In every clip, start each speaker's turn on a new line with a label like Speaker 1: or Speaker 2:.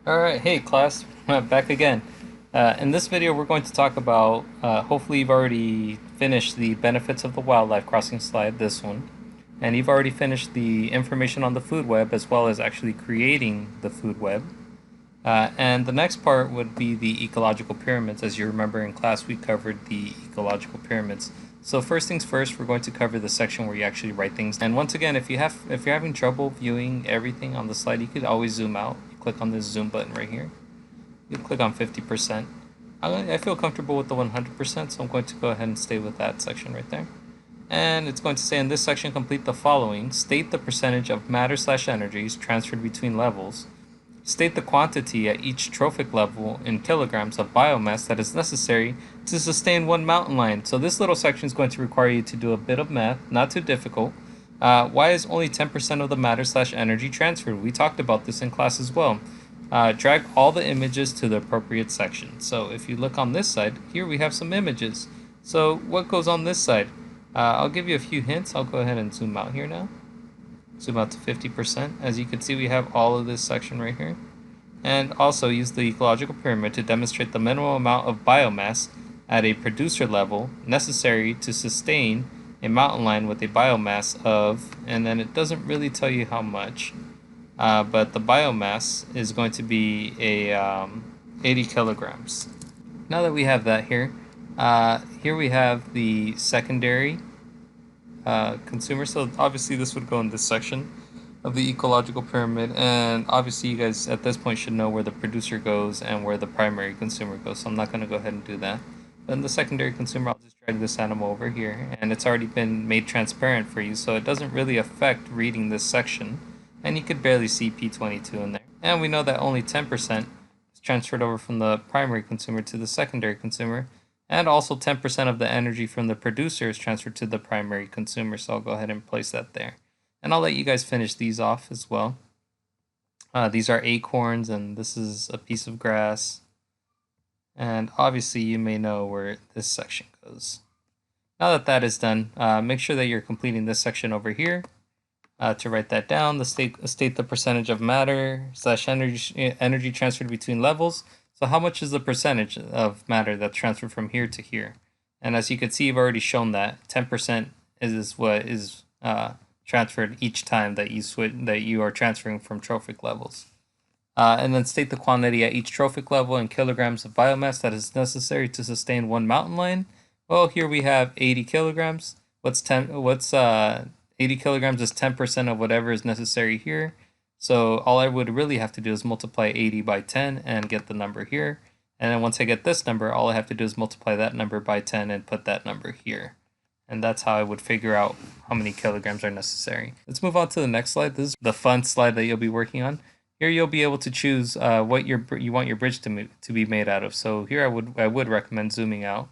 Speaker 1: Alright, hey class, back again. In this video we're going to talk about, hopefully you've already finished the benefits of the wildlife crossing slide, this one, and you've already finished the information on the food web as well as actually creating the food web. And the next part would be the ecological pyramids. As you remember in class we covered the ecological pyramids. So first things first, we're going to cover the section where you actually write things. And once again, if you're having trouble viewing everything on the slide, you could always zoom out. You click on this zoom button right here. You can click on 50%. I feel comfortable with the 100%, so I'm going to go ahead and stay with that section right there. And it's going to say in this section, complete the following. State the percentage of matter/energies transferred between levels. State the quantity at each trophic level in kilograms of biomass that is necessary to sustain one mountain lion. So this little section is going to require you to do a bit of math, not too difficult. Why is only 10% of the matter/energy transferred? We talked about this in class as well. Drag all the images to the appropriate section. So if you look on this side, here we have some images. So what goes on this side? I'll give you a few hints. I'll go ahead and zoom out here now. Zoom out to 50%. As you can see, we have all of this section right here. And also use the ecological pyramid to demonstrate the minimum amount of biomass at a producer level necessary to sustain a mountain lion with a biomass of, and then it doesn't really tell you how much, but the biomass is going to be a 80 kilograms. Now that we have that here, here we have the secondary consumer. So obviously this would go in this section of the ecological pyramid, and obviously you guys at this point should know where the producer goes and where the primary consumer goes, so I'm not going to go ahead and do that. But in the secondary consumer, I'll just drag this animal over here, and it's already been made transparent for you, so it doesn't really affect reading this section, and you could barely see P22 in there. And we know that only 10% is transferred over from the primary consumer to the secondary consumer, and also 10% of the energy from the producer is transferred to the primary consumer, so I'll go ahead and place that there. And I'll let you guys finish these off as well. These are acorns, and this is a piece of grass. And obviously you may know where this section goes. Now that that is done, make sure that you're completing this section over here. To write that down, state the percentage of matter/energy transferred between levels. So how much is the percentage of matter that's transferred from here to here? And as you can see, you've already shown that 10% is what is transferred each time that you are transferring from trophic levels. And then state the quantity at each trophic level in kilograms of biomass that is necessary to sustain one mountain lion. Well, here we have 80 kilograms. 80 kilograms is 10% of whatever is necessary here. So all I would really have to do is multiply 80 by 10 and get the number here. And then once I get this number, all I have to do is multiply that number by 10 and put that number here. And that's how I would figure out how many kilograms are necessary. Let's move on to the next slide. This is the fun slide that you'll be working on. Here you'll be able to choose what you want your bridge to be made out of. So here I would recommend zooming out,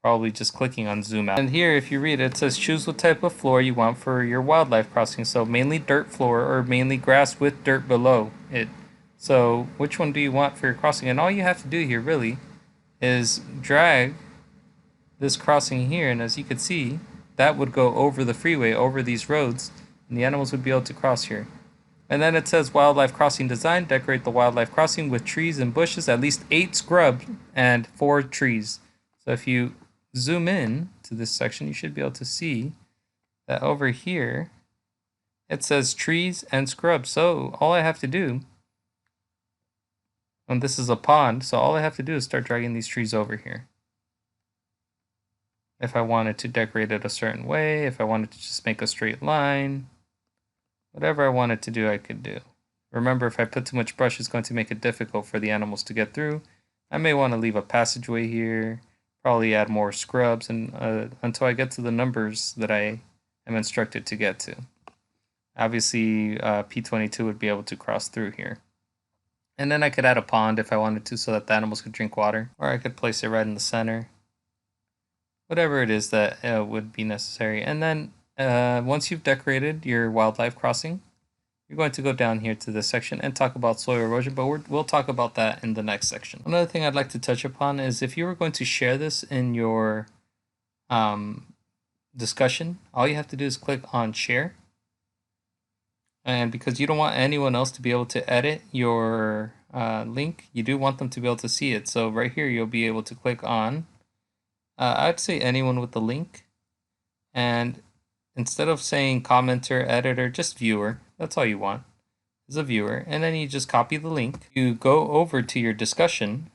Speaker 1: probably just clicking on zoom out. And here, if you read it, it says choose what type of floor you want for your wildlife crossing. So mainly dirt floor or mainly grass with dirt below it. So which one do you want for your crossing? And all you have to do here really is drag this crossing here, and as you can see, that would go over the freeway, over these roads, and the animals would be able to cross here. And then it says wildlife crossing design, decorate the wildlife crossing with trees and bushes, at least 8 scrubs and 4 trees. So if you zoom in to this section, you should be able to see that over here, it says trees and scrubs. So all I have to do, and this is a pond, so all I have to do is start dragging these trees over here. If I wanted to decorate it a certain way, if I wanted to just make a straight line, whatever I wanted to do, I could do. Remember, if I put too much brush, it's going to make it difficult for the animals to get through. I may want to leave a passageway here, probably add more scrubs, and until I get to the numbers that I am instructed to get to. Obviously, P22 would be able to cross through here. And then I could add a pond if I wanted to so that the animals could drink water, or I could place it right in the center. Whatever it is that would be necessary. And then once you've decorated your wildlife crossing, you're going to go down here to this section and talk about soil erosion, but we'll talk about that in the next section. Another thing I'd like to touch upon is if you were going to share this in your discussion, all you have to do is click on share. And because you don't want anyone else to be able to edit your link, you do want them to be able to see it. So right here, you'll be able to click on, I'd say anyone with the link. And instead of saying commenter, editor, just viewer. That's all you want, is a viewer. And then you just copy the link. You go over to your discussion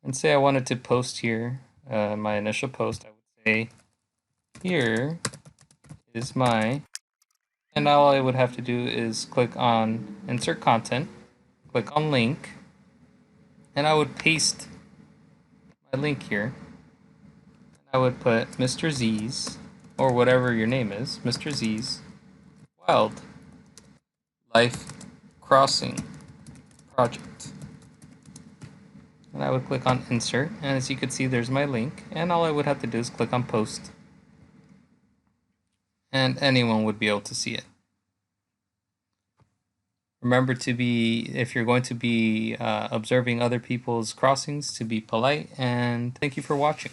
Speaker 1: and say I wanted to post here my initial post. I would say, here is my, and all I would have to do is click on insert content, click on link, and I would paste my link here. I would put Mr. Z's, or whatever your name is, Mr. Z's Wild Life Crossing Project. And I would click on insert, and as you can see, there's my link, and all I would have to do is click on post, and anyone would be able to see it. Remember to be, if you're going to be observing other people's crossings, to be polite, and thank you for watching.